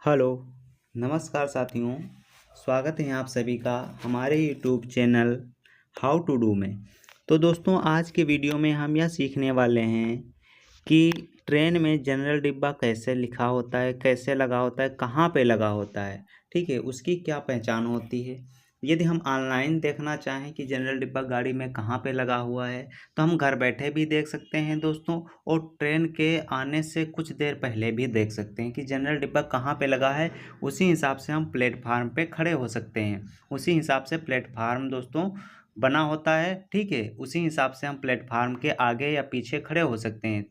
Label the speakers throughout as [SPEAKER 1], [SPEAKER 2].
[SPEAKER 1] Hello, नमस्कार साथियों। स्वागत है आप सभी का हमारे YouTube channel how to do में। तो दोस्तों, आज के वीडियो में हम यह सीखने वाले हैं कि ट्रेन में जनरल डिब्बा कैसे लिखा होता है, कैसे लगा होता है, कहाँ पे लगा होता है, ठीक है, उसकी क्या पहचान होती है। यदि हम ऑनलाइन देखना चाहें कि जनरल डिब्बा गाड़ी में कहाँ पे लगा हुआ है, तो हम घर बैठे भी देख सकते हैं दोस्तों, और ट्रेन के आने से कुछ देर पहले भी देख सकते हैं कि जनरल डिब्बा कहाँ पे लगा है। उसी हिसाब से हम प्लेटफार्म पे खड़े हो सकते हैं। उसी हिसाब से प्लेटफार्म दोस्तों बना होता है, ठीक है। उसी हिसाब से हम प्लेटफार्म के आगे या पीछे खड़े हो सकते हैं।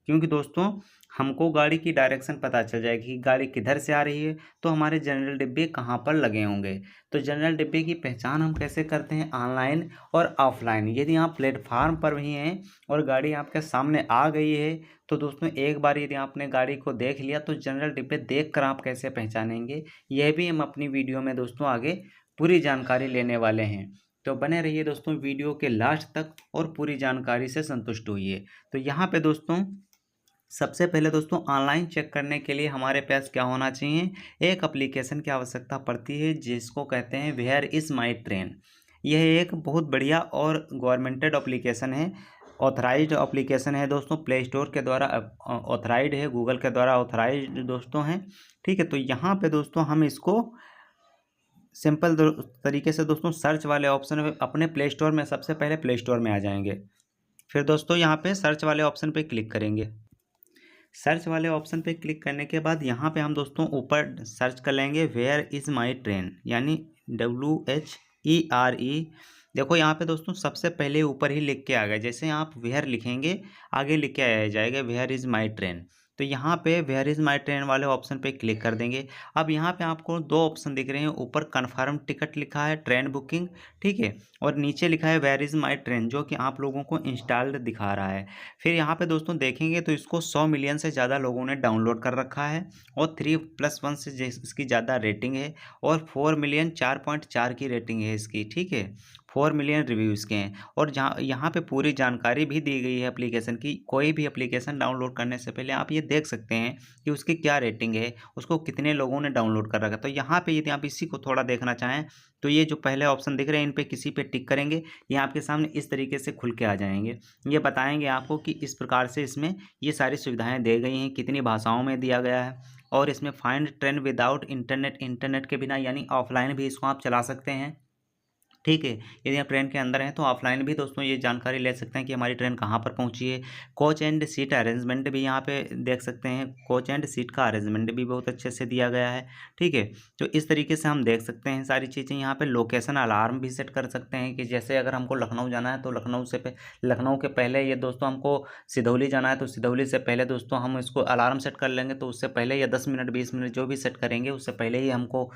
[SPEAKER 1] क्योंकि दोस्तों हमको गाड़ी की डायरेक्शन पता चल जाएगी कि गाड़ी किधर से आ रही है, तो हमारे जनरल डिब्बे कहाँ पर लगे होंगे। तो जनरल डिब्बे की पहचान हम कैसे करते हैं, ऑनलाइन और ऑफलाइन। यदि आप प्लेटफार्म पर भी हैं और गाड़ी आपके सामने आ गई है, तो दोस्तों एक बार यदि आपने गाड़ी को देख लिया तो जनरल डिब्बे देख कर आप कैसे पहचानेंगे, यह भी हम अपनी वीडियो में दोस्तों आगे पूरी जानकारी लेने वाले हैं। तो बने रहिए दोस्तों वीडियो के लास्ट तक और पूरी जानकारी से संतुष्ट होइए। तो यहाँ पे दोस्तों सबसे पहले दोस्तों ऑनलाइन चेक करने के लिए हमारे पास क्या होना चाहिए, एक एप्लीकेशन की आवश्यकता पड़ती है जिसको कहते हैं वेयर इज़ माई ट्रेन। यह एक बहुत बढ़िया और गवर्नमेंटेड एप्लीकेशन है, ऑथराइज्ड एप्लीकेशन है दोस्तों, प्ले स्टोर के द्वारा ऑथराइज्ड है, गूगल के द्वारा ऑथराइज्ड दोस्तों हैं, ठीक है। तो यहाँ पे दोस्तों हम इसको सिंपल तरीके से दोस्तों सर्च वाले ऑप्शन में अपने प्ले स्टोर में सबसे पहले प्ले स्टोर में आ जाएंगे। फिर दोस्तों यहाँ पे सर्च वाले ऑप्शन पे क्लिक करेंगे। सर्च वाले ऑप्शन पे क्लिक करने के बाद यहाँ पे हम दोस्तों ऊपर सर्च कर लेंगे वेयर इज़ माई ट्रेन, यानी WHERE। देखो यहाँ पे दोस्तों सबसे पहले ऊपर ही लिख के आ गया। जैसे आप वेयर लिखेंगे आगे लिख के आ जाएगा वेयर इज़ माई ट्रेन। तो यहाँ पे वेयर इज़ माई ट्रेन वाले ऑप्शन पे क्लिक कर देंगे। अब यहाँ पे आपको दो ऑप्शन दिख रहे हैं, ऊपर कन्फर्म टिकट लिखा है, ट्रेन बुकिंग, ठीक है, और नीचे लिखा है वेयर इज़ माई ट्रेन, जो कि आप लोगों को इंस्टॉल्ड दिखा रहा है। फिर यहाँ पे दोस्तों देखेंगे तो इसको 100 मिलियन से ज़्यादा लोगों ने डाउनलोड कर रखा है और 3+1 से इसकी ज़्यादा रेटिंग है, और 4 मिलियन 4.4 की रेटिंग है इसकी, ठीक है। 4 मिलियन रिव्यू इसके हैं, और जहाँ यहाँ पे पूरी जानकारी भी दी गई है एप्लीकेशन की। कोई भी एप्लीकेशन डाउनलोड करने से पहले आप ये देख सकते हैं कि उसकी क्या रेटिंग है, उसको कितने लोगों ने डाउनलोड कर रखा है। तो यहाँ पे यदि आप इसी को थोड़ा देखना चाहें तो ये जो पहले ऑप्शन दिख रहे हैं इन पे किसी पे टिक करेंगे, ये आपके सामने इस तरीके से खुल के आ जाएंगे। ये बताएंगे आपको कि इस प्रकार से इसमें ये सारी सुविधाएं दी गई हैं, कितनी भाषाओं में दिया गया है, और इसमें find train without internet, internet के बिना यानी ऑफलाइन भी इसको आप चला सकते हैं, ठीक है। यदि आप ट्रेन के अंदर हैं तो ऑफलाइन भी दोस्तों ये जानकारी ले सकते हैं कि हमारी ट्रेन कहाँ पर पहुँची है। कोच एंड सीट अरेंजमेंट भी यहाँ पे देख सकते हैं, कोच एंड सीट का अरेंजमेंट भी बहुत अच्छे से दिया गया है, ठीक है। तो इस तरीके से हम देख सकते हैं सारी चीज़ें। यहाँ पे लोकेशन अलार्म भी सेट कर सकते हैं कि जैसे अगर हमको लखनऊ जाना है तो लखनऊ के पहले ये दोस्तों हमको सिधौली जाना है तो सिधौली से पहले दोस्तों हम इसको अलार्म सेट कर लेंगे, तो उससे पहले या 10 मिनट 20 मिनट जो भी सेट करेंगे उससे पहले ही हमको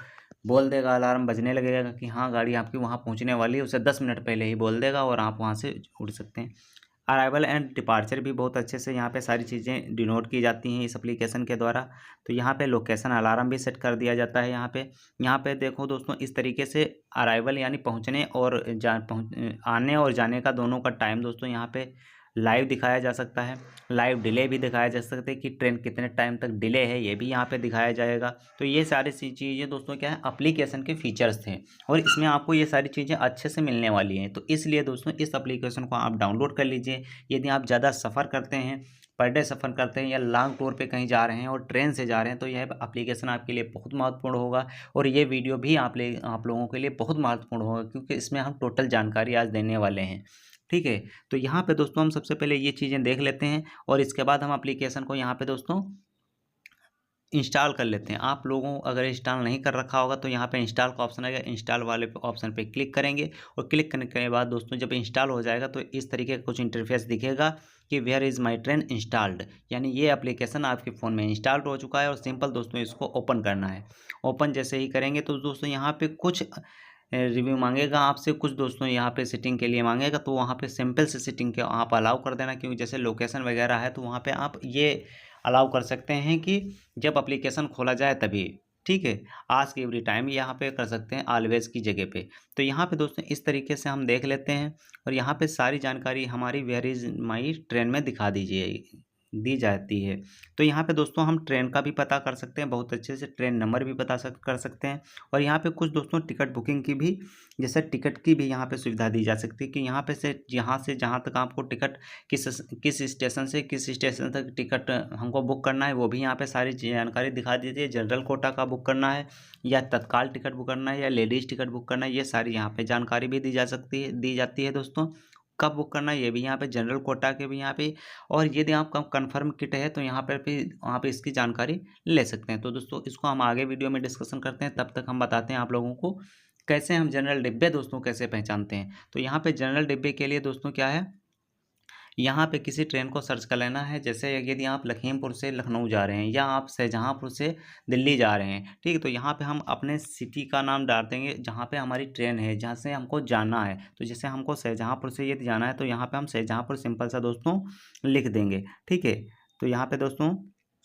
[SPEAKER 1] बोल देगा, अलार्म बजने लगेगा कि हाँ गाड़ी आपकी वहाँ पहुँचने वाली है, उसे 10 मिनट पहले ही बोल देगा और आप वहाँ से उड़ सकते हैं। अराइवल एंड डिपार्चर भी बहुत अच्छे से यहाँ पे सारी चीज़ें डिनोट की जाती हैं इस एप्लीकेशन के द्वारा। तो यहाँ पे लोकेशन अलार्म भी सेट कर दिया जाता है। यहाँ पे देखो दोस्तों इस तरीके से अराइवल यानी पहुँचने और आने और जाने का दोनों का टाइम दोस्तों यहाँ पे लाइव दिखाया जा सकता है। लाइव डिले भी दिखाया जा सकता है कि ट्रेन कितने टाइम तक डिले है, ये भी यहाँ पे दिखाया जाएगा। तो ये सारी चीज़ें दोस्तों क्या है, एप्लीकेशन के फीचर्स थे, और इसमें आपको ये सारी चीज़ें अच्छे से मिलने वाली हैं। तो इसलिए दोस्तों इस एप्लीकेशन को आप डाउनलोड कर लीजिए। यदि आप ज़्यादा सफ़र करते हैं, पर डे सफ़र करते हैं या लॉन्ग टूर पे कहीं जा रहे हैं और ट्रेन से जा रहे हैं, तो यह एप्लीकेशन आपके लिए बहुत महत्वपूर्ण होगा, और ये वीडियो भी आप लोगों के लिए बहुत महत्वपूर्ण होगा, क्योंकि इसमें हम टोटल जानकारी आज देने वाले हैं, ठीक है। तो यहाँ पे दोस्तों हम सबसे पहले ये चीज़ें देख लेते हैं, और इसके बाद हम एप्लीकेशन को यहाँ पे दोस्तों इंस्टॉल कर लेते हैं। आप लोगों अगर इंस्टॉल नहीं कर रखा होगा तो यहाँ पे इंस्टॉल का ऑप्शन आएगा, इंस्टॉल वाले ऑप्शन पे क्लिक करेंगे, और क्लिक करने के बाद दोस्तों जब इंस्टॉल हो जाएगा तो इस तरीके का कुछ इंटरफेस दिखेगा कि where is my train installed, यानी ये एप्लीकेशन आपके फ़ोन में इंस्टॉल्ड हो चुका है। और सिंपल दोस्तों इसको ओपन करना है। ओपन जैसे ही करेंगे तो दोस्तों यहाँ पे कुछ रिव्यू मांगेगा आपसे, कुछ दोस्तों यहाँ पे सेटिंग के लिए मांगेगा, तो वहाँ पे सिंपल से सेटिंग के आप अलाउ कर देना, क्योंकि जैसे लोकेशन वगैरह है तो वहाँ पे आप ये अलाउ कर सकते हैं कि जब एप्लीकेशन खोला जाए तभी, ठीक है। आज की एवरी टाइम यहाँ पे कर सकते हैं, ऑलवेज की जगह पे। तो यहाँ पे दोस्तों इस तरीके से हम देख लेते हैं, और यहाँ पे सारी जानकारी हमारी वेयर इज़ माई ट्रेन में दिखा दी जाती है। तो यहाँ पे दोस्तों हम ट्रेन का भी पता कर सकते हैं, बहुत अच्छे से ट्रेन नंबर भी पता कर सकते हैं। और यहाँ पे कुछ दोस्तों टिकट बुकिंग की भी, जैसे टिकट की भी यहाँ पे सुविधा दी जा सकती है कि यहाँ से जहाँ तक आपको टिकट किस स्टेशन से किस स्टेशन तक टिकट हमको बुक करना है, वो भी यहाँ पे सारी जानकारी दिखा दी है। जनरल कोटा का बुक करना है या तत्काल टिकट बुक करना है या लेडीज़ टिकट बुक करना है, ये सारी यहाँ पे जानकारी भी दी जाती है दोस्तों। कब बुक करना है ये भी यहाँ पे, जनरल कोटा के भी यहाँ पे। और यदि आपका कन्फर्म किट है तो यहाँ पर भी वहाँ पे इसकी जानकारी ले सकते हैं। तो दोस्तों इसको हम आगे वीडियो में डिस्कशन करते हैं, तब तक हम बताते हैं आप लोगों को कैसे हम जनरल डिब्बे दोस्तों कैसे पहचानते हैं। तो यहाँ पे जनरल डिब्बे के लिए दोस्तों क्या है, यहाँ पे किसी ट्रेन को सर्च कर लेना है। जैसे यदि आप लखीमपुर से लखनऊ जा रहे हैं या आप शाहजहाँपुर से दिल्ली जा रहे हैं, ठीक है, तो यहाँ पे हम अपने सिटी का नाम डाल देंगे जहाँ पे हमारी ट्रेन है, जहाँ से हमको जाना है। तो जैसे हमको शाहजहाँपुर से यदि जाना है तो यहाँ पे हम शाहजहाँपुर सिंपल सा दोस्तों लिख देंगे, ठीक है। तो यहाँ पे दोस्तों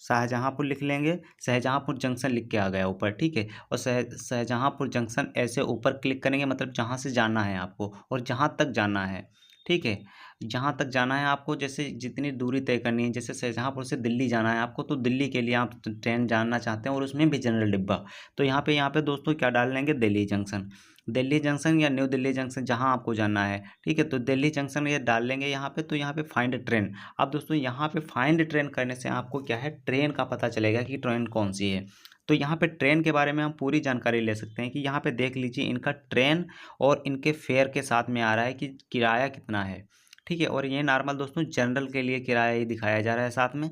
[SPEAKER 1] शाहजहाँपुर लिख लेंगे, शाहजहाँपुर जंक्शन लिख के आ गया ऊपर, ठीक है। और शाहजहाँपुर जंक्शन ऐसे ऊपर क्लिक करेंगे, मतलब जहाँ से जाना है आपको और जहाँ तक जाना है, ठीक है। जहाँ तक जाना है आपको, जैसे जितनी दूरी तय करनी है, जैसे शाहजहाँपुर से दिल्ली जाना है आपको, तो दिल्ली के लिए आप ट्रेन जानना चाहते हैं और उसमें भी जनरल डिब्बा, तो यहाँ पे दोस्तों क्या डाल लेंगे, दिल्ली जंक्शन या न्यू दिल्ली जंक्शन जहाँ आपको जाना है, ठीक है। तो दिल्ली जंक्शन ये डाल लेंगे यहाँ पे। तो यहाँ पे फाइंड ट्रेन, अब दोस्तों यहाँ पे फाइंड ट्रेन करने से आपको क्या है, ट्रेन का पता चलेगा कि ट्रेन कौन सी है। तो यहाँ पे ट्रेन के बारे में हम पूरी जानकारी ले सकते हैं कि यहाँ पे देख लीजिए इनका ट्रेन और इनके फेयर के साथ में आ रहा है कि किराया कितना है, ठीक है। और ये नॉर्मल दोस्तों जनरल के लिए किराया ही दिखाया जा रहा है साथ में।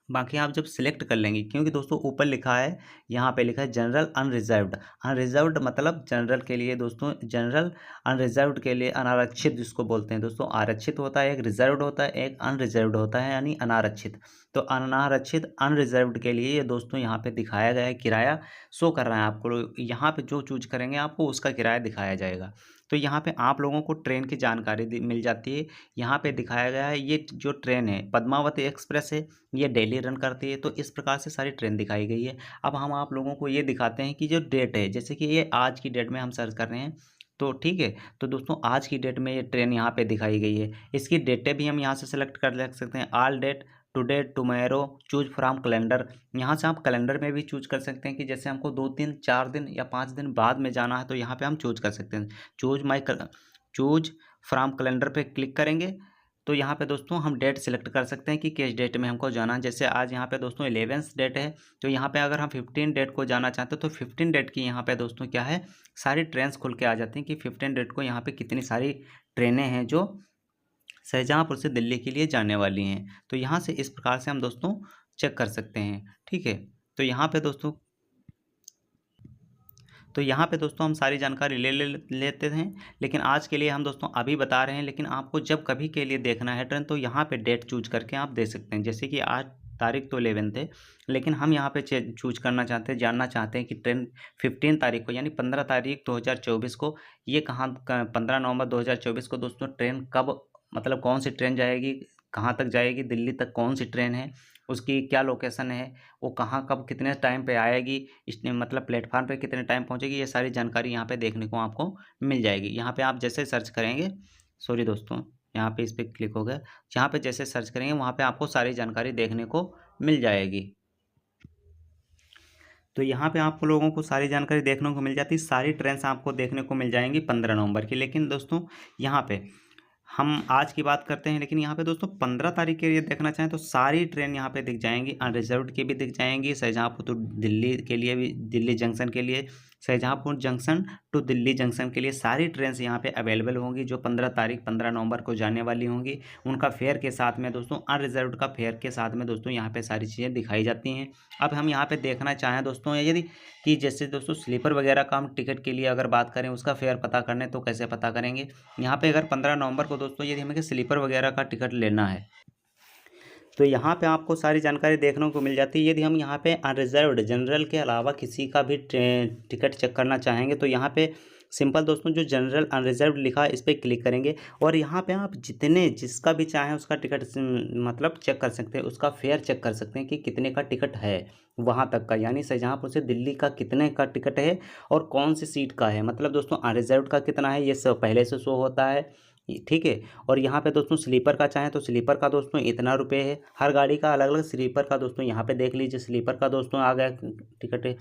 [SPEAKER 1] बाकी आप जब सिलेक्ट कर लेंगे, क्योंकि दोस्तों ऊपर लिखा है, यहाँ पे लिखा है जनरल अनरिजर्व्ड। अनरिजर्व्ड मतलब जनरल के लिए दोस्तों, जनरल अनरिजर्व्ड के लिए अनारक्षित जिसको बोलते हैं दोस्तों। आरक्षित होता है एक, रिजर्व्ड होता है एक, अनरिजर्व्ड होता है यानी अनारक्षित। तो अनारक्षित अनरिजर्व्ड के लिए ये दोस्तों यहाँ पे दिखाया गया है, किराया शो कर रहा है आपको। यहाँ पे जो चूज करेंगे आपको उसका किराया दिखाया जाएगा। तो यहाँ पे आप लोगों को ट्रेन की जानकारी मिल जाती है। यहाँ पे दिखाया गया है ये जो ट्रेन है पद्मावती एक्सप्रेस है, ये डेली रन करती है। तो इस प्रकार से सारी ट्रेन दिखाई गई है। अब हम आप लोगों को ये दिखाते हैं कि जो डेट है, जैसे कि ये आज की डेट में हम सर्च कर रहे हैं, तो ठीक है। तो दोस्तों आज की डेट में ये ट्रेन यहाँ पे दिखाई गई है। इसकी डेटें भी हम यहाँ से सेलेक्ट कर सकते हैं, all date, today, tomorrow, choose from calendar. यहाँ से आप कैलेंडर में भी चूज कर सकते हैं कि जैसे हमको 2 दिन 4 दिन या 5 दिन बाद में जाना है, तो यहाँ पे हम चूज कर सकते हैं। चूज फ्रॉम कैलेंडर पे क्लिक करेंगे तो यहाँ पे दोस्तों हम डेट सेलेक्ट कर सकते हैं कि किस डेट में हमको जाना है। जैसे आज यहाँ पे दोस्तों 11 डेट है, तो यहाँ पे अगर हम 15 डेट को जाना चाहते हैं तो 15 डेट की यहाँ पे दोस्तों क्या है, सारी ट्रेन्स खुल के आ जाती हैं कि 15 डेट को यहाँ पे कितनी सारी ट्रेनें हैं जो शाहजहाँपुर से दिल्ली के लिए जाने वाली हैं। तो यहाँ से इस प्रकार से हम दोस्तों चेक कर सकते हैं, ठीक है। तो यहाँ पे दोस्तों हम सारी जानकारी लेते हैं, लेकिन आज के लिए हम दोस्तों अभी बता रहे हैं। लेकिन आपको जब कभी के लिए देखना है ट्रेन, तो यहाँ पे डेट चूज करके आप दे सकते हैं। जैसे कि आज तारीख तो 11 है, लेकिन हम यहाँ पे चूज करना चाहते हैं, जानना चाहते हैं कि ट्रेन 15 तारीख को यानी 15 तारीख 2024 को ये 15 नवंबर 2024 को दोस्तों ट्रेन कब, मतलब कौन सी ट्रेन जाएगी, कहाँ तक जाएगी, दिल्ली तक कौन सी ट्रेन है, उसकी क्या लोकेशन है, वो कहाँ कब कितने टाइम पे आएगी, इसने मतलब प्लेटफार्म पे कितने टाइम पहुँचेगी, ये सारी जानकारी यहाँ पे देखने को आपको मिल जाएगी। यहाँ पे आप जैसे सर्च करेंगे, सॉरी दोस्तों यहाँ पे इस पर क्लिक हो गया, जहाँ पे जैसे सर्च करेंगे वहाँ पे आपको सारी जानकारी देखने को मिल जाएगी। तो यहाँ पे आपको लोगों को सारी जानकारी देखने को मिल जाती है, सारी ट्रेन आपको देखने को मिल जाएंगी 15 नवंबर की। लेकिन दोस्तों यहाँ पे हम आज की बात करते हैं, लेकिन यहाँ पे दोस्तों 15 तारीख के लिए देखना चाहें तो सारी ट्रेन यहाँ पे दिख जाएंगी, अनरिजर्व्ड की भी दिख जाएंगी, शाहजहाँपुर टू दिल्ली के लिए भी, दिल्ली जंक्शन के लिए, Shahjahanpur junction to Delhi junction के लिए सारी ट्रेन यहाँ पे अवेलेबल होंगी जो 15 नवंबर को जाने वाली होंगी। उनका फेयर के साथ में दोस्तों, अनरिजर्व्ड का फेयर के साथ में दोस्तों यहाँ पे सारी चीज़ें दिखाई जाती हैं। अब हम यहाँ पे देखना चाहें दोस्तों, यदि कि जैसे दोस्तों स्लीपर वगैरह का हम टिकट के लिए अगर बात करें, उसका फेयर पता करने तो कैसे पता करेंगे। यहाँ पे अगर 15 नवंबर को दोस्तों यदि हमें स्लीपर वगैरह का टिकट लेना है, तो यहाँ पे आपको सारी जानकारी देखने को मिल जाती है। यदि हम यहाँ पे अनरिजर्व्ड जनरल के अलावा किसी का भी टिकट चेक करना चाहेंगे, तो यहाँ पे सिंपल दोस्तों जो जनरल अनरिजर्व्ड लिखा है इस पर क्लिक करेंगे और यहाँ पे आप जिसका भी चाहें उसका टिकट मतलब चेक कर सकते हैं, उसका फेयर चेक कर सकते हैं कि कितने का टिकट है वहाँ तक का, यानी शाहजहाँपुर से दिल्ली का कितने का टिकट है और कौन सी सीट का है। मतलब दोस्तों अनरिजर्व्ड का कितना है ये सब पहले से शो होता है, ठीक है। और यहाँ पे दोस्तों स्लीपर का चाहें तो स्लीपर का दोस्तों इतना रुपये है। हर गाड़ी का अलग अलग स्लीपर का दोस्तों यहाँ पे देख लीजिए। स्लीपर का दोस्तों आ गया टिकट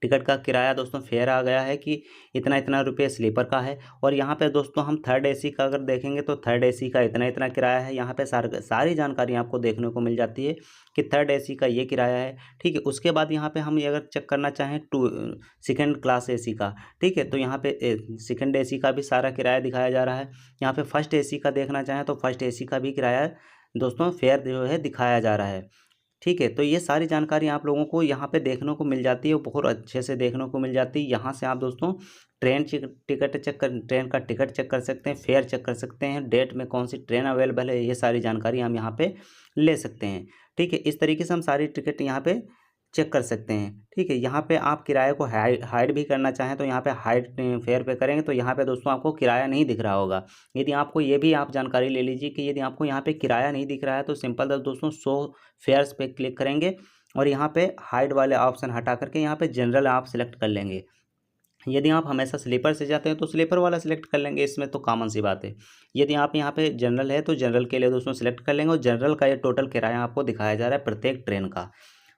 [SPEAKER 1] टिकट का किराया दोस्तों फेयर आ गया है कि इतना इतना रुपये स्लीपर का है। और यहाँ पे दोस्तों हम थर्ड एसी का अगर देखेंगे तो थर्ड एसी का इतना इतना किराया है। यहाँ पे सारी जानकारी आपको देखने को मिल जाती है कि थर्ड एसी का ये किराया है। ठीक है, उसके बाद यहाँ पे हम ये अगर चेक करना चाहें सेकंड क्लास एसी का, ठीक है, तो यहाँ पे सेकंड एसी का भी सारा किराया दिखाया जा रहा है। यहाँ पे फर्स्ट एसी का देखना चाहें तो फर्स्ट एसी का भी किराया दोस्तों फेयर जो है दिखाया जा रहा है। ठीक है, तो ये सारी जानकारी आप लोगों को यहाँ पे देखने को मिल जाती है, बहुत अच्छे से देखने को मिल जाती है। यहाँ से आप दोस्तों ट्रेन का टिकट चेक कर सकते हैं, फेयर चेक कर सकते हैं, डेट में कौन सी ट्रेन अवेलेबल है, ये सारी जानकारी हम यहाँ पे ले सकते हैं। ठीक है, इस तरीके से हम सारी टिकट यहाँ पे चेक कर सकते हैं। ठीक है, यहाँ पे आप किराए को हाइड भी करना चाहें तो यहाँ पे हाइड फेयर पे करेंगे तो यहाँ पे दोस्तों आपको किराया नहीं दिख रहा होगा। यदि आपको ये भी आप जानकारी ले लीजिए कि यदि आपको यहाँ पे किराया नहीं दिख रहा है तो सिंपल दोस्तों शो फेयर्स पे क्लिक करेंगे और यहाँ पे हाइड वाले ऑप्शन हटा करके यहाँ पे जनरल आप सिलेक्ट कर लेंगे। यदि आप हमेशा स्लीपर से जाते हैं तो स्लीपर वाला सिलेक्ट कर लेंगे, इसमें तो कॉमन सी बात है। यदि आप यहाँ पे जनरल है तो जनरल के लिए दोस्तों सिलेक्ट कर लेंगे और जनरल का ये टोटल किराया आपको दिखाया जा रहा है प्रत्येक ट्रेन का।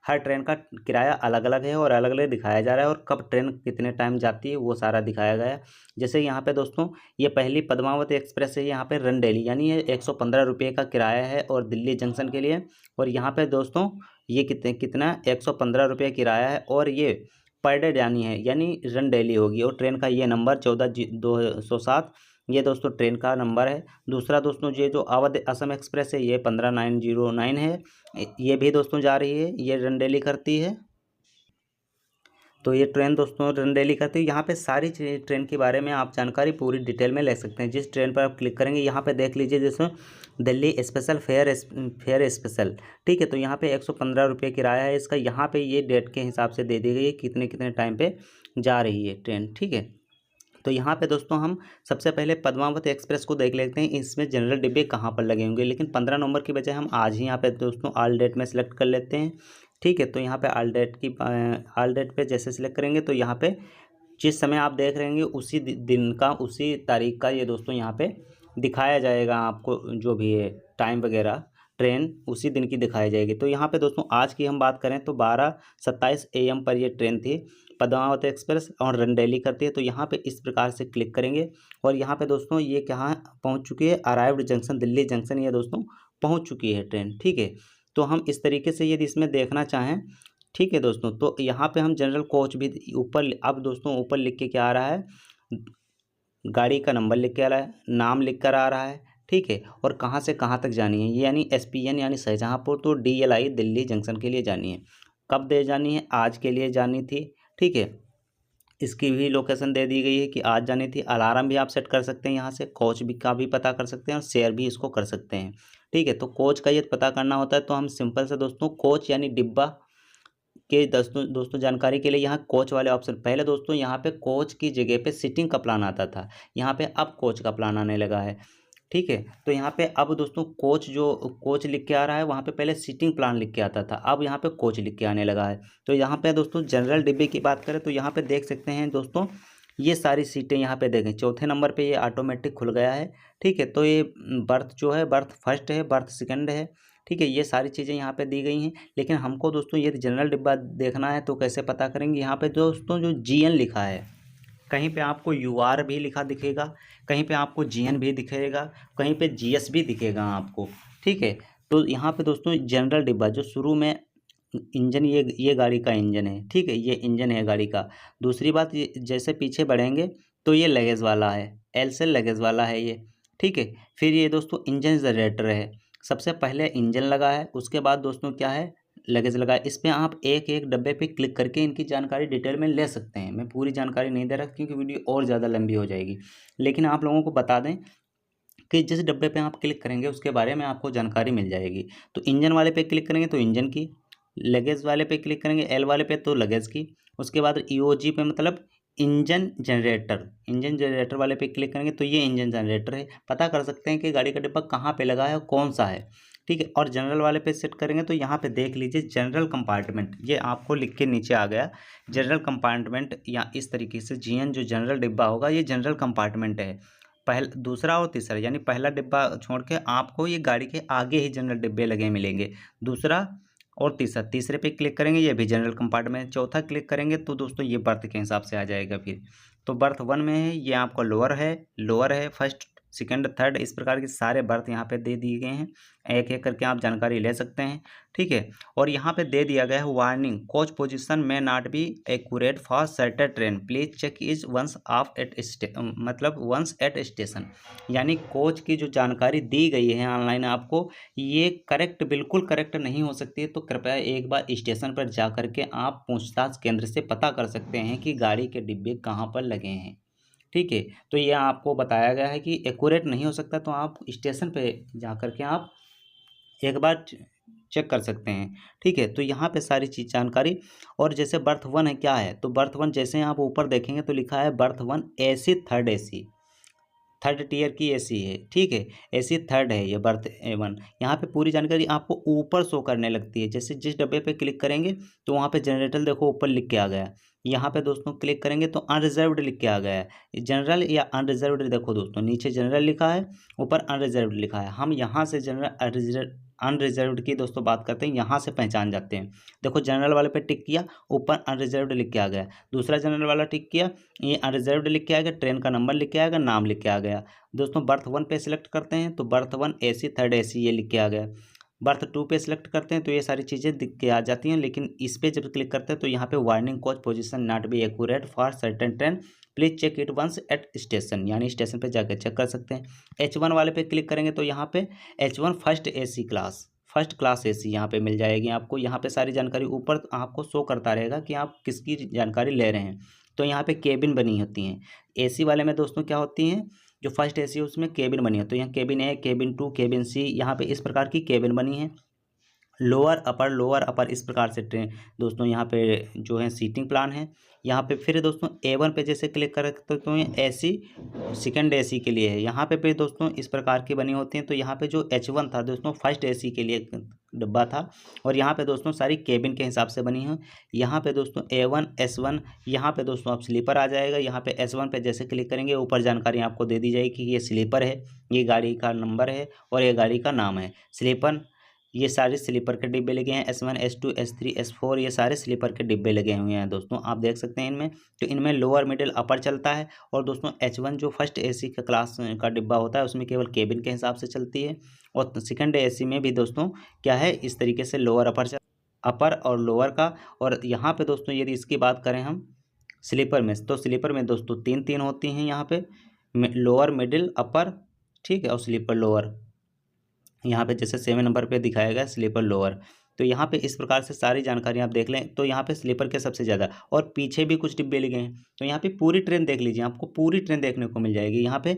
[SPEAKER 1] हर ट्रेन का किराया अलग अलग है और अलग अलग दिखाया जा रहा है और कब ट्रेन कितने टाइम जाती है वो सारा दिखाया गया है। जैसे यहाँ पे दोस्तों ये पहली पद्मावत एक्सप्रेस है, यहाँ पे रन डेली यानी ये 115 रुपये का किराया है और दिल्ली जंक्शन के लिए। और यहाँ पे दोस्तों ये कितना 115 रुपये किराया है और ये पर डे जानी है यानी रन डेली होगी। और ट्रेन का ये नंबर 14-207 ये दोस्तों ट्रेन का नंबर है। दूसरा दोस्तों ये जो अवध असम एक्सप्रेस है ये 15909 है, ये भी दोस्तों जा रही है, ये रन डेली करती है। तो ये ट्रेन दोस्तों रन डेली करती है। यहाँ पे सारी ट्रेन के बारे में आप जानकारी पूरी डिटेल में ले सकते हैं। जिस ट्रेन पर आप क्लिक करेंगे यहाँ पे देख लीजिए जैसे दिल्ली स्पेशल फेयर स्पेशल, ठीक है, तो यहाँ पे 115 रुपये किराया है इसका। यहाँ पे ये डेट के हिसाब से दे दी गई है कितने कितने टाइम पे जा रही है ट्रेन। ठीक है, तो यहाँ पे दोस्तों हम सबसे पहले पद्मावत एक्सप्रेस को देख लेते हैं, इसमें जनरल डिब्बे कहाँ पर लगे होंगे। लेकिन 15 नवंबर की बजाय हम आज ही यहाँ पे दोस्तों ऑल डेट में सेलेक्ट कर लेते हैं। ठीक है, तो यहाँ पे ऑल डेट पे जैसे सिलेक्ट करेंगे तो यहाँ पे जिस समय आप देख रहे हैं उसी दिन का उसी तारीख का ये दोस्तों यहाँ पे दिखाया जाएगा आपको, जो भी है टाइम वगैरह ट्रेन उसी दिन की दिखाई जाएगी। तो यहाँ पे दोस्तों आज की हम बात करें तो 12:27 AM पर ये ट्रेन थी पद्मावत एक्सप्रेस और रन डेली करती है। तो यहाँ पे इस प्रकार से क्लिक करेंगे और यहाँ पे दोस्तों ये कहाँ पहुँच चुकी है, अराइव्ड जंक्शन दिल्ली जंक्शन ये दोस्तों पहुँच चुकी है ट्रेन। ठीक है, तो हम इस तरीके से यदि इसमें देखना चाहें, ठीक है दोस्तों, तो यहाँ पे हम जनरल कोच भी ऊपर, अब दोस्तों ऊपर लिख के क्या आ रहा है, गाड़ी का नंबर लिख के आ रहा है, नाम लिख कर आ रहा है। ठीक है, और कहाँ से कहाँ तक जानी है ये यानी SPN यानी शाहजहाँपुर तो DLI दिल्ली जंक्शन के लिए जानी है। कब दे जानी है, आज के लिए जानी थी। ठीक है, इसकी भी लोकेशन दे दी गई है कि आज जानी थी। अलार्म भी आप सेट कर सकते हैं, यहाँ से कोच भी का भी पता कर सकते हैं और शेयर भी इसको कर सकते हैं। ठीक है, तो कोच का ये पता करना होता है तो हम सिंपल से दोस्तों कोच यानी डिब्बा के दोस्तों जानकारी के लिए यहाँ कोच वाले ऑप्शन, पहले दोस्तों यहाँ पे कोच की जगह पे सीटिंग का प्लान आता था, यहाँ पे अब कोच का प्लान आने लगा है। ठीक है, तो यहाँ पे अब दोस्तों कोच जो कोच लिख के आ रहा है वहाँ पे पहले सीटिंग प्लान लिख के आता था, अब यहाँ पे कोच लिख के आने लगा है। तो यहाँ पे दोस्तों जनरल डिब्बे की बात करें तो यहाँ पे देख सकते हैं दोस्तों ये सारी सीटें यहाँ पे देखें, चौथे नंबर पे ये ऑटोमेटिक खुल गया है। ठीक है, तो ये बर्थ जो है बर्थ फर्स्ट है, बर्थ सेकंड है। ठीक है, ये सारी चीज़ें यहाँ पे दी गई हैं। लेकिन हमको दोस्तों ये जनरल डिब्बा देखना है तो कैसे पता करेंगे, यहाँ पे दोस्तों जो GN लिखा है, कहीं पे आपको UR भी लिखा दिखेगा, कहीं पे आपको GN भी दिखेगा, कहीं पे GS भी दिखेगा आपको। ठीक है, तो यहाँ पे दोस्तों जनरल डिब्बा जो शुरू में इंजन, ये गाड़ी का इंजन है। ठीक है, ये इंजन है गाड़ी का। दूसरी बात, ये जैसे पीछे बढ़ेंगे तो ये लगेज वाला है, L से लगेज वाला है ये। ठीक है, फिर ये दोस्तों इंजन जनरेटर है, सबसे पहले इंजन लगा है, उसके बाद दोस्तों क्या है, लगेज लगा है। इसमें आप एक एक डब्बे पे क्लिक करके इनकी जानकारी डिटेल में ले सकते हैं। मैं पूरी जानकारी नहीं दे रहा क्योंकि वीडियो और ज़्यादा लंबी हो जाएगी, लेकिन आप लोगों को बता दें कि जिस डब्बे पे आप क्लिक करेंगे उसके बारे में आपको जानकारी मिल जाएगी। तो इंजन वाले पे क्लिक करेंगे तो इंजन की, लगेज वाले पे क्लिक करेंगे L वाले पे तो लगेज की, उसके बाद EOG पे मतलब इंजन जनरेटर वाले पे क्लिक करेंगे तो ये इंजन जनरेटर है। पता कर सकते हैं कि गाड़ी का डिब्बा कहाँ पे लगा है और कौन सा है। ठीक है, और जनरल वाले पे सेट करेंगे तो यहाँ पे देख लीजिए जनरल कंपार्टमेंट, ये आपको लिख के नीचे आ गया जनरल कंपार्टमेंट, या इस तरीके से GN जो जनरल डिब्बा होगा ये जनरल कंपार्टमेंट है। दूसरा और तीसरा, यानी पहला डिब्बा छोड़ के आपको ये गाड़ी के आगे ही जनरल डिब्बे लगे मिलेंगे। दूसरा और तीसरा, तीसरे पे क्लिक करेंगे ये भी जनरल कंपार्टमेंट, चौथा क्लिक करेंगे तो दोस्तों ये बर्थ के हिसाब से आ जाएगा फिर। तो बर्थ 1 में है, ये आपका लोअर है, फर्स्ट, सेकंड, थर्ड, इस प्रकार के सारे बर्थ यहाँ पे दे दिए गए हैं। एक एक करके आप जानकारी ले सकते हैं, ठीक है। और यहाँ पे दे दिया गया है वार्निंग, कोच पोजीशन में not be accurate for certain train, please check is once of at once at station. यानी कोच की जो जानकारी दी गई है ऑनलाइन आपको, ये करेक्ट, बिल्कुल करेक्ट नहीं हो सकती है। तो कृपया एक बार स्टेशन पर जा करके आप पूछताछ केंद्र से पता कर सकते हैं कि गाड़ी के डिब्बे कहाँ पर लगे हैं, ठीक है। तो ये आपको बताया गया है कि एक्यूरेट नहीं हो सकता, तो आप स्टेशन पे जा कर के आप एक बार चेक कर सकते हैं, ठीक है। तो यहाँ पे सारी चीज़ जानकारी। और जैसे बर्थ 1 है, क्या है, तो बर्थ 1 जैसे आप ऊपर देखेंगे तो लिखा है berth 1 AC, third AC, third tier की एसी है, ठीक है। एसी थर्ड है ये बर्थ 1। यहाँ पे पूरी जानकारी आपको ऊपर शो करने लगती है। जैसे जिस डब्बे पे क्लिक करेंगे तो वहाँ पे जनरेटर देखो ऊपर लिख के आ गया। यहाँ पे दोस्तों क्लिक करेंगे तो अनरिजर्व्ड लिख के आ गया है। जनरल या अनरिजर्व्ड, देखो दोस्तों नीचे जनरल लिखा है, ऊपर अनरिजर्व्ड लिखा है। हम यहाँ से जनरल अनरिजर्व्ड की दोस्तों बात करते हैं, यहाँ से पहचान जाते हैं। देखो जनरल वाले पे टिक किया, ऊपर अनरिजर्व्ड लिख के आ गया। दूसरा जनरल वाला टिक किया, ये अनरिजर्व्ड लिख के आएगा, ट्रेन का नंबर लिख के आएगा, नाम लिख के आ गया। दोस्तों बर्थ 1 पे सिलेक्ट करते हैं तो बर्थ 1 AC, थर्ड AC ये लिख के आ गया। बर्थ 2 पे सिलेक्ट करते हैं तो ये सारी चीज़ें दिख के आ जाती हैं। लेकिन इस पे जब क्लिक करते हैं तो यहाँ पे warning, coach position not be accurate for certain train, please check it once at station, यानी स्टेशन पे जाकर चेक कर सकते हैं। H1 वाले पे क्लिक करेंगे तो यहाँ पे H1 फर्स्ट क्लास AC यहाँ पे मिल जाएगी आपको। यहाँ पे सारी जानकारी ऊपर आपको शो करता रहेगा कि आप किसकी जानकारी ले रहे हैं। तो यहाँ पे केबिन बनी होती हैं AC वाले में दोस्तों, क्या होती हैं, जो फर्स्ट AC है उसमें केबिन बनी है। तो यहाँ cabin A, cabin 2, cabin C, यहाँ पे इस प्रकार की केबिन बनी है। लोअर अपर इस प्रकार से ट्रेन दोस्तों यहाँ पे जो है सीटिंग प्लान है। यहाँ पे फिर दोस्तों A1 पे जैसे क्लिक करते तो ये AC सेकंड AC के लिए है। यहाँ पे फिर दोस्तों इस प्रकार की बनी होती हैं। तो यहाँ पे जो H1 था दोस्तों फर्स्ट AC के लिए डब्बा था। और यहाँ पे दोस्तों सारी केबिन के हिसाब से बनी है। यहाँ पे दोस्तों A1 S1, यहाँ पे दोस्तों आप स्लीपर आ जाएगा। यहाँ पे S1 पे जैसे क्लिक करेंगे ऊपर जानकारी आपको दे दी जाएगी कि ये स्लीपर है, ये गाड़ी का नंबर है और ये गाड़ी का नाम है। स्लीपर, ये सारे स्लीपर के डिब्बे लगे हैं। S1 S2 S3 S4 ये सारे स्लीपर के डिब्बे लगे हुए हैं दोस्तों, आप देख सकते हैं इनमें। तो इनमें लोअर, मिडिल, अपर चलता है। और दोस्तों H1 जो फर्स्ट AC का क्लास का डिब्बा होता है उसमें केवल केबिन के हिसाब से चलती है। और सेकंड AC में भी दोस्तों क्या है, इस तरीके से लोअर, अपर और लोअर का। और यहाँ पे दोस्तों यदि इसकी बात करें हम स्लीपर में, तो स्लीपर में दोस्तों तीन होती हैं यहाँ पे, लोअर, मिडिल, अपर, ठीक है, और स्लीपर लोअर। यहाँ पे जैसे 7 नंबर पे दिखाया गया स्लीपर लोअर। तो यहाँ पे इस प्रकार से सारी जानकारी आप देख लें। तो यहाँ पे स्लीपर के सबसे ज़्यादा, और पीछे भी कुछ डिब्बे लगे हैं। तो यहाँ पे पूरी ट्रेन देख लीजिए, आपको पूरी ट्रेन देखने को मिल जाएगी। यहाँ पे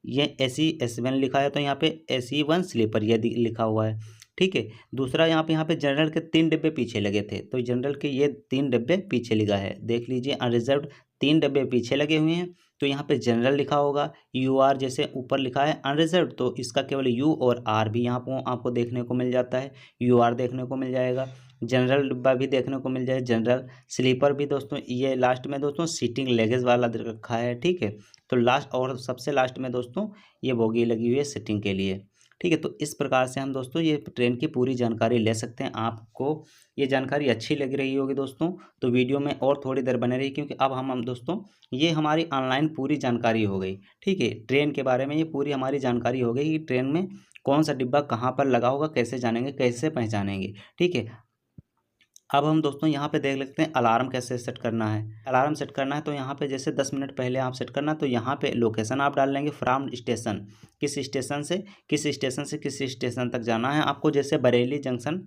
[SPEAKER 1] ये AC S1 लिखा है तो यहाँ पे AC1 स्लीपर ये लिखा हुआ है, ठीक है। दूसरा यहाँ पे जनरल के 3 डिब्बे पीछे लगे थे, तो जनरल के ये 3 डिब्बे पीछे लिखा है, देख लीजिए। अनरिजर्व्ड 3 डिब्बे पीछे लगे हुए हैं। तो यहाँ पे जनरल लिखा होगा, UR जैसे ऊपर लिखा है अनरिजर्व्ड, तो इसका केवल U और R भी यहाँ पर आपको देखने को मिल जाता है। UR देखने को मिल जाएगा, जनरल डिब्बा भी देखने को मिल जाए, जनरल। स्लीपर भी दोस्तों ये लास्ट में दोस्तों सीटिंग लगेज वाला दे रखा है, ठीक है। तो लास्ट और सबसे लास्ट में दोस्तों ये बोगी लगी हुई है सिटिंग के लिए, ठीक है। तो इस प्रकार से हम दोस्तों ये ट्रेन की पूरी जानकारी ले सकते हैं। आपको ये जानकारी अच्छी लग रही होगी दोस्तों, तो वीडियो में और थोड़ी देर बने रही, क्योंकि अब हम दोस्तों ये हमारी ऑनलाइन पूरी जानकारी हो गई, ठीक है। ट्रेन के बारे में ये पूरी हमारी जानकारी हो गई कि ट्रेन में कौन सा डिब्बा कहाँ पर लगा होगा, कैसे जानेंगे, कैसे पहचानेंगे, ठीक है। अब हम दोस्तों यहाँ पे देख लेते हैं अलार्म कैसे सेट करना है। अलार्म सेट करना है तो यहाँ पे जैसे 10 मिनट पहले आप सेट करना, तो यहाँ पे लोकेशन आप डाल लेंगे फ्रॉम स्टेशन, किस स्टेशन से किस स्टेशन तक जाना है आपको। जैसे बरेली जंक्शन,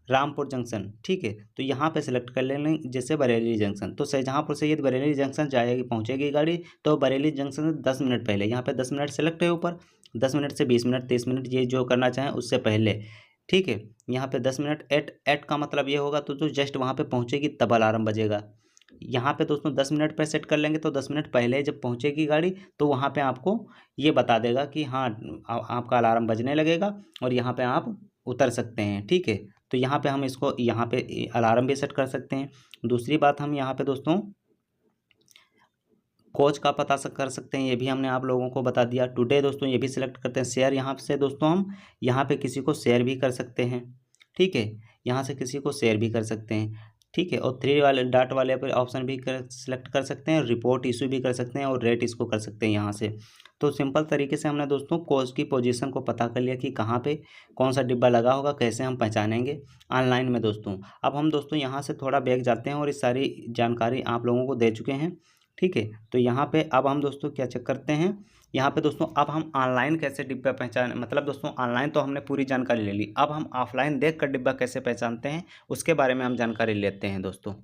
[SPEAKER 1] रामपुर जंक्शन, ठीक है। तो यहाँ पे सिलेक्ट कर लेंगे जैसे बरेली जंक्शन। तो शाहजहाँपुर से यदि बरेली जंक्शन जाएगी, पहुँचेगी गाड़ी, तो बरेली जंक्शन से 10 मिनट पहले, यहाँ पे 10 मिनट सेलेक्ट है ऊपर, 10 मिनट से 20 मिनट 30 मिनट ये जो करना चाहें उससे पहले, ठीक है। यहाँ पे 10 मिनट एट का मतलब ये होगा तो जो जस्ट वहाँ पे पहुँचेगी तब अलार्म बजेगा। यहाँ पे दोस्तों 10 मिनट पे सेट कर लेंगे, तो 10 मिनट पहले जब पहुँचेगी गाड़ी तो वहाँ पे आपको ये बता देगा कि हाँ आपका अलार्म बजने लगेगा और यहाँ पे आप उतर सकते हैं, ठीक है। तो यहाँ पे हम इसको यहाँ पे अलार्म भी सेट कर सकते हैं। दूसरी बात हम यहाँ पे दोस्तों कोच का पता कर सकते हैं, ये भी हमने आप लोगों को बता दिया। टुडे दोस्तों ये भी सिलेक्ट करते हैं। शेयर यहाँ से दोस्तों हम यहाँ पे किसी को शेयर भी कर सकते हैं, ठीक है, यहाँ से किसी को शेयर भी कर सकते हैं, ठीक है। और 3 वाले डॉट वाले पर ऑप्शन भी सिलेक्ट कर सकते हैं, रिपोर्ट इशू भी कर सकते हैं और रेट इसको कर सकते हैं यहाँ से। तो सिंपल तरीके से हमने दोस्तों कोच की पोजीशन को पता कर लिया कि कहाँ पे कौन सा डिब्बा लगा होगा, कैसे हम पहचानेंगे ऑनलाइन में दोस्तों। अब हम दोस्तों यहाँ से थोड़ा बैक जाते हैं और इस सारी जानकारी आप लोगों को दे चुके हैं, ठीक है। तो यहाँ पे अब हम दोस्तों क्या चेक करते हैं, यहाँ पे दोस्तों अब हम ऑनलाइन कैसे डिब्बा पहचान, मतलब दोस्तों ऑनलाइन तो हमने पूरी जानकारी ले ली, अब हम ऑफलाइन देख कर डिब्बा कैसे पहचानते हैं उसके बारे में हम जानकारी लेते हैं दोस्तों।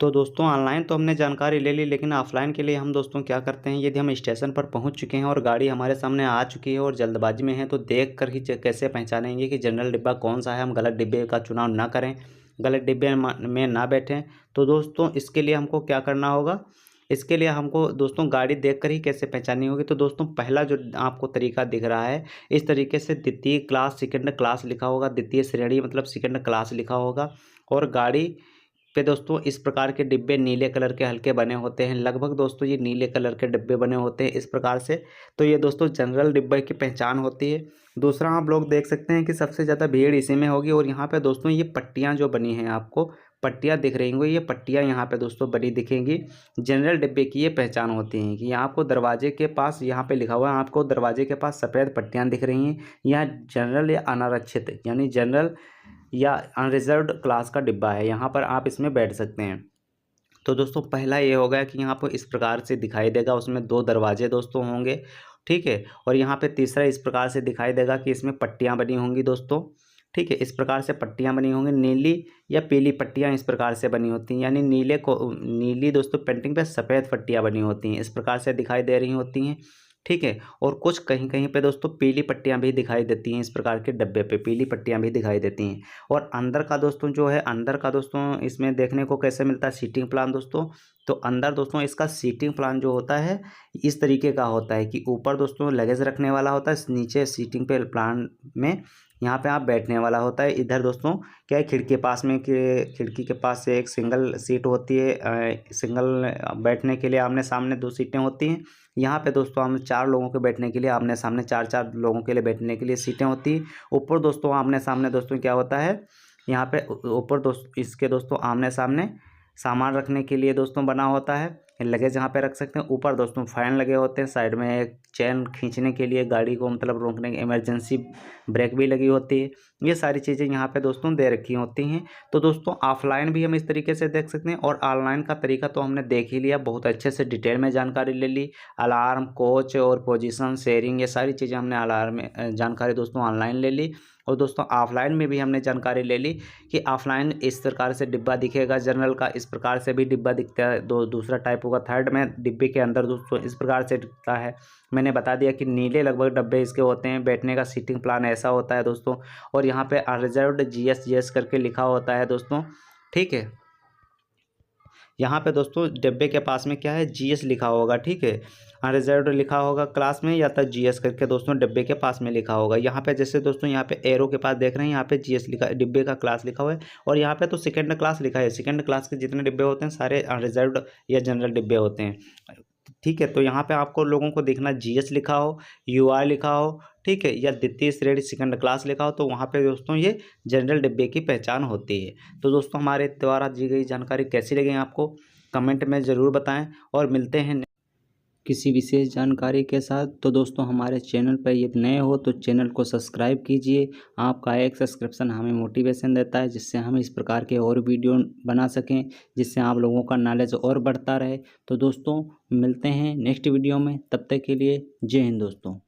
[SPEAKER 1] तो दोस्तों ऑनलाइन तो हमने जानकारी ले ली, लेकिन ऑफलाइन के लिए हम दोस्तों क्या करते हैं, यदि हम स्टेशन पर पहुंच चुके हैं और गाड़ी हमारे सामने आ चुकी है और जल्दबाजी में है, तो देख कर ही कैसे पहचानेंगे कि जनरल डिब्बा कौन सा है, हम गलत डिब्बे का चुनाव ना करें, गलत डिब्बे में ना बैठें। तो दोस्तों इसके लिए हमको क्या करना होगा, इसके लिए हमको दोस्तों गाड़ी देखकर ही कैसे पहचाननी होगी। तो दोस्तों पहला जो आपको तरीका दिख रहा है, इस तरीके से द्वितीय क्लास सेकंड क्लास लिखा होगा, द्वितीय श्रेणी मतलब सेकंड क्लास लिखा होगा, और गाड़ी पे दोस्तों इस प्रकार के डिब्बे नीले कलर के हल्के बने होते हैं, लगभग दोस्तों ये नीले कलर के डिब्बे बने होते हैं इस प्रकार से। तो ये दोस्तों जनरल डिब्बे की पहचान होती है। दूसरा आप लोग देख सकते हैं कि सबसे ज़्यादा भीड़ इसी में होगी, और यहाँ पे दोस्तों ये पट्टियाँ जो बनी हैं, आपको पट्टियाँ दिख रही होंगी, ये पट्टियाँ यहाँ पे दोस्तों बड़ी दिखेंगी, जनरल डिब्बे की ये पहचान होती हैं। कि यहाँ आपको दरवाजे के पास यहाँ पे लिखा हुआ है, आपको दरवाजे के पास सफ़ेद पट्टियाँ दिख रही हैं, यहाँ जनरल या अनारक्षित यानी जनरल या अनरिजर्व्ड क्लास का डिब्बा है, यहाँ पर आप इसमें बैठ सकते हैं। तो दोस्तों पहला ये हो गया कि यहाँ पर इस प्रकार से दिखाई देगा, उसमें 2 दरवाजे दोस्तों होंगे, ठीक है। और यहाँ पे तीसरा इस प्रकार से दिखाई देगा कि इसमें पट्टियाँ बनी होंगी दोस्तों, ठीक है। इस प्रकार से पट्टियाँ बनी होंगी, नीली या पीली पट्टियाँ इस प्रकार से बनी होती हैं, यानी नीली दोस्तों पेंटिंग पे सफ़ेद पट्टियाँ बनी होती हैं, इस प्रकार से दिखाई दे रही होती हैं, ठीक है। और कुछ कहीं कहीं पे दोस्तों पीली पट्टियाँ भी दिखाई देती हैं, इस प्रकार के डब्बे पे पीली पट्टियाँ भी दिखाई देती हैं। और अंदर का दोस्तों जो है, अंदर का दोस्तों इसमें देखने को कैसे मिलता है सीटिंग प्लान दोस्तों। तो अंदर दोस्तों इसका सीटिंग प्लान जो होता है इस तरीके का होता है कि ऊपर दोस्तों लगेज रखने वाला होता है, नीचे सीटिंग पे प्लान में यहाँ पे आप बैठने वाला होता है। इधर दोस्तों क्या है, खिड़की पास में कि खिड़की के पास से एक सिंगल सीट होती है, सिंगल बैठने के लिए आमने सामने 2 सीटें होती हैं। यहाँ पे दोस्तों हम 4 लोगों के बैठने के लिए आमने सामने 4-4 लोगों के लिए बैठने के लिए सीटें होती हैं। ऊपर दोस्तों आमने सामने दोस्तों क्या होता है, यहाँ पे ऊपर दोस्तों इसके दोस्तों आमने सामने सामान रखने के लिए दोस्तों बना होता है, लगेज यहाँ पे रख सकते हैं। ऊपर दोस्तों फैन लगे होते हैं, साइड में एक चेन खींचने के लिए गाड़ी को मतलब रोकने की इमरजेंसी ब्रेक भी लगी होती है। ये सारी चीज़ें यहाँ पे दोस्तों दे रखी होती हैं। तो दोस्तों ऑफलाइन भी हम इस तरीके से देख सकते हैं, और ऑनलाइन का तरीका तो हमने देख ही लिया, बहुत अच्छे से डिटेल में जानकारी ले ली। अलार्म, कोच और पोजीशन, शेयरिंग, ये सारी चीज़ें हमने अलार्म में जानकारी दोस्तों ऑनलाइन ले ली। और दोस्तों ऑफलाइन में भी हमने जानकारी ले ली कि ऑफलाइन इस प्रकार से डिब्बा दिखेगा जनरल का, इस प्रकार से भी डिब्बा दिखता है, दूसरा टाइप होगा। थर्ड में डिब्बे के अंदर दोस्तों इस प्रकार से दिखता है। मैंने बता दिया कि नीले लगभग डब्बे इसके होते हैं, बैठने का सीटिंग प्लान ऐसा होता है दोस्तों। और यहाँ पे अनरिजर्व्ड जीएस करके लिखा होता है दोस्तों, ठीक है। यहाँ पे दोस्तों डिब्बे के पास में क्या है, जीएस लिखा होगा, ठीक है। अनरिजर्व्ड लिखा होगा क्लास में, या तो जीएस करके दोस्तों डिब्बे के पास में लिखा होगा। यहाँ पे जैसे दोस्तों यहाँ पे एरो के पास देख रहे हैं, यहाँ पे जीएस लिखा है, डिब्बे का क्लास लिखा हुआ है। और यहाँ पे तो सेकंड क्लास लिखा है, सेकंड क्लास के जितने डिब्बे होते हैं सारे अनरिजर्व्ड या जनरल डिब्बे होते हैं, ठीक है। तो यहाँ पे आपको लोगों को देखना जीएस लिखा हो, यूआर लिखा हो, ठीक है, या द्वितीय श्रेणी सेकंड क्लास लिखा हो, तो वहाँ पे दोस्तों ये जनरल डिब्बे की पहचान होती है। तो दोस्तों हमारे द्वारा दी गई जानकारी कैसी लगी आपको कमेंट में ज़रूर बताएं, और मिलते हैं किसी विशेष जानकारी के साथ। तो दोस्तों हमारे चैनल पर यदि नए हो तो चैनल को सब्सक्राइब कीजिए, आपका एक सब्सक्रिप्शन हमें मोटिवेशन देता है, जिससे हम इस प्रकार के और वीडियो बना सकें, जिससे आप लोगों का नॉलेज और बढ़ता रहे। तो दोस्तों मिलते हैं नेक्स्ट वीडियो में, तब तक के लिए जय हिंद दोस्तों।